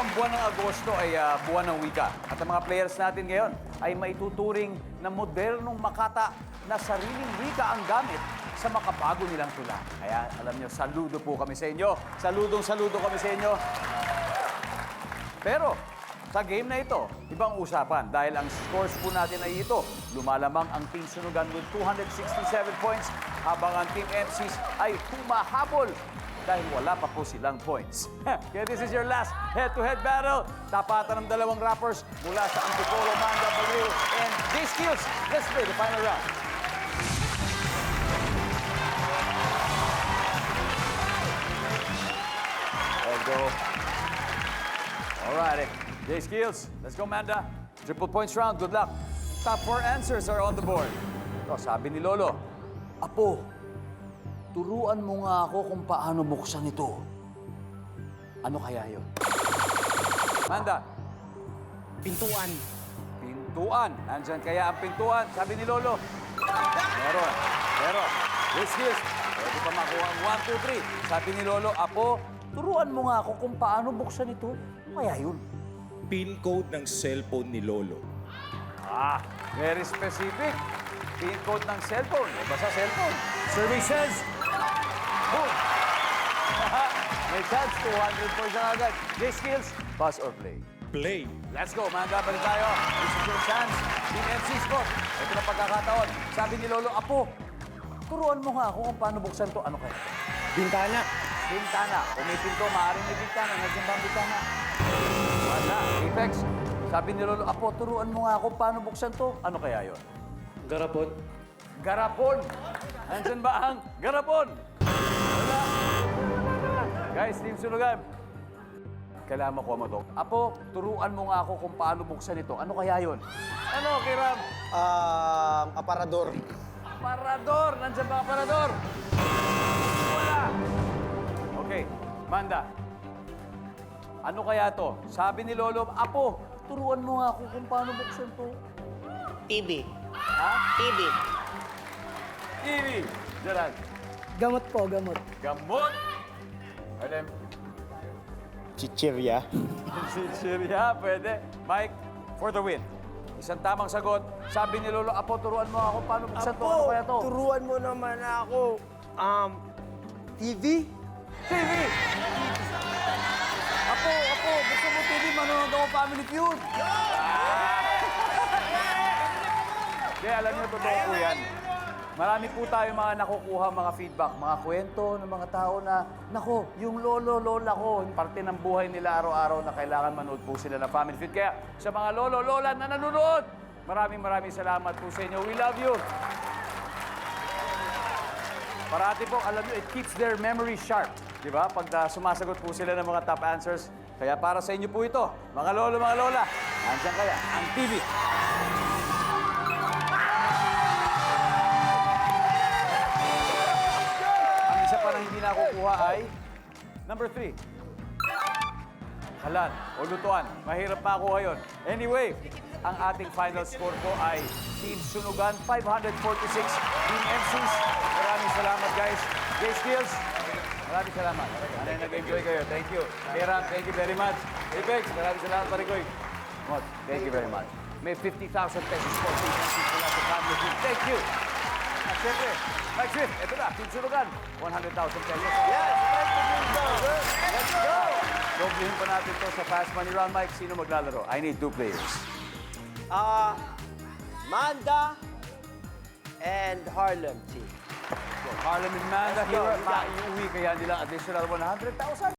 ang buwan ng Agosto ay buwan ng wika. At ang mga players natin ngayon ay maituturing na modernong makata na sariling wika ang gamit sa makabago nilang tula. Kaya alam nyo, saludo po kami sa inyo. Saludo kami sa inyo. Pero sa game na ito, ibang usapan dahil ang scores po natin ay ito. Lumalamang ang Team Sunugan with 267 points habang ang Team MCs ay humahabol dahil wala pa po silang points. Kaya this is your last head-to-head battle. Tapatan ng dalawang rappers mula sa Antipolo, Manda, Baliw, and J-Skills. Let's play the final round. Let's go. Alrighty. J-Skills, let's go, Manda. Triple points round. Good luck. Top 4 answers are on the board. Ito, sabi ni Lolo, Apo, turuan mo nga ako kung paano buksan ito. Ano kaya yun? Manda. Pintuan. Pintuan. Nandyan kaya ang pintuan. Sabi ni Lolo. Meron. Meron. J-Skills, pwede pa makuha ang 1, 2, 3. Sabi ni Lolo, Apo, turuan mo nga ako kung paano buksan ito. Ano kaya yun? PIN code ng cellphone ni Lolo. Very specific. PIN code ng cellphone. Basta cellphone. Survey says, boom! May chance, 200 points na agad. J-Skills, pass or play? Play. Let's go, Manda, balik tayo. This is your chance. Team MC's ko. Ito na pagkakataon. Sabi ni Lolo, Apo, turuan mo nga ako kung paano buksan to. Ano kaya? Bintana. Bintana. Kung may pinto, maaaring may bintana. Nandiyan ba ang bintana? Wala. Apex. Sabi ni Lolo, Apo, turuan mo nga ako paano buksan to. Ano kaya yon? Garapon. Garapon. Nandiyan ba ang garapon? Wala. Guys, Team Sunugan. Kailangan makuha mo to. Apo, turuan mo nga ako kung paano buksan ito. Ano kaya yon? Ano, Kiram? Aparador. Aparador. Nandiyan ba ang aparador? Wala. Okay, Manda. Ano kaya to? Sabi ni Lolo, Apo, turuan mo nga ako kung paano buksan to. TV. Ha? TV. TV. Gerald. Gamot po, gamot. Gamot. Alam. Chichirya. Si Chiria, pwede. Mike, for the win. Isang tamang sagot. Sabi ni Lolo, Apo, turuan mo ako paano buksan to. Ano kaya to? Turuan mo naman ako. TV? TV. Apo, gusto mo TV, manonood ako Family Feud. Kaya alam niyo, totoo po yan. Marami po tayo mga nakukuha, mga feedback, mga kwento ng mga tao na, nako, yung lolo, lola ko, parte ng buhay nila araw-araw na kailangan manood po sila ng Family Feud. Kaya sa mga lolo, lola na nanonood, maraming salamat po sa inyo. We love you. Parati po, alam niyo, it keeps their memory sharp. Di ba? Pag sumasagot po sila ng mga top answers. Kaya para sa inyo po ito, mga lolo, mga lola, nandiyan kaya ang TV. Ang isa pa na hindi nakukuha ay number 3. Halan o lutuan. Mahirap makuha yun. Anyway, ang ating final score po ay Team Sunugan 546, Team MCs. Maraming salamat, guys. J-Skills, maraming salamat. Anay, nag-enjoy kayo. Thank you. Kera, thank you very much. Apex, maraming salamat, Parikoy. Mod, thank you very much. May 50,000 pesos po Team MCs mula sa Family Feud. Thank you. At syempre, Mike Swift, ito na, Team Sunugan, 100,000 pesos. Yes! Let's go! Doblehin pa natin to sa Fast Money Round. Mike, sino maglalaro? I need 2 players. Manda and Harlem team. So, Harlem and Manda, here, maiuwi kaya nila additional 100,000.